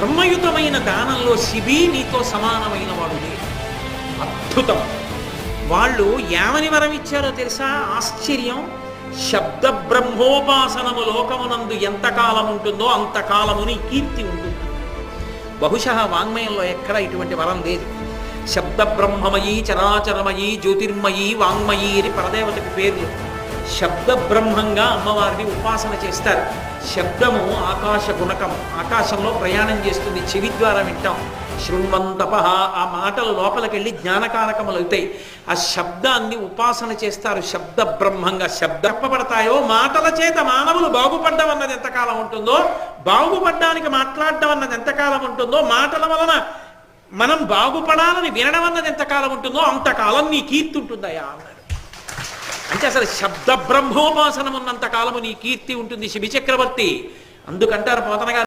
ధర్మయుతమైన దానంలో శిబి నీతో సమానమైన వాడు లేడు. అద్భుతం. వాళ్ళు ఏమని వరం ఇచ్చారో తెలుసా? ఆశ్చర్యం. శబ్ద బ్రహ్మోపాసనము లోకమునందు ఎంతకాలం ఉంటుందో అంతకాలము నీ కీర్తి ఉంటుంది. బహుశः వాంగ్మయంలో ఎక్కడ ఇటువంటి వరం లేదు. శబ్ద బ్రహ్మమయీ చరాచరమయీ జ్యోతిర్మయీ వాంగ్మయీ అని పరదేవతకి పేర్లు. శబ్ద బ్రహ్మంగా అమ్మవారిని ఉపాసన చేస్తారు. శబ్దము ఆకాశ గుణకం, ఆకాశంలో ప్రయాణం చేస్తుంది, చెవి ద్వారా వింటాం. శృణ్వంతప, ఆ మాటలు లోపలికెళ్ళి జ్ఞానకారకములు అవుతాయి. ఆ శబ్దాన్ని ఉపాసన చేస్తారు శబ్ద బ్రహ్మంగా. చెప్పబడతాయో మాటల చేత మానవులు బాగుపడ్డం అన్నది ఎంతకాలం ఉంటుందో, బాగుపడ్డానికి మాట్లాడడం అన్నది ఎంతకాలం ఉంటుందో, మాటల వలన మనం బాగుపడాలని వినడం అన్నది ఎంతకాలం ఉంటుందో అంతకాలం నీ కీర్తి ఉంటుందయా అన్నాడు. అంటే అసలు శబ్ద బ్రహ్మోపాసనం ఉన్నంత కాలము నీ కీర్తి ఉంటుంది శిబి చక్రవర్తి. అందుకంటారు పోతన గారు,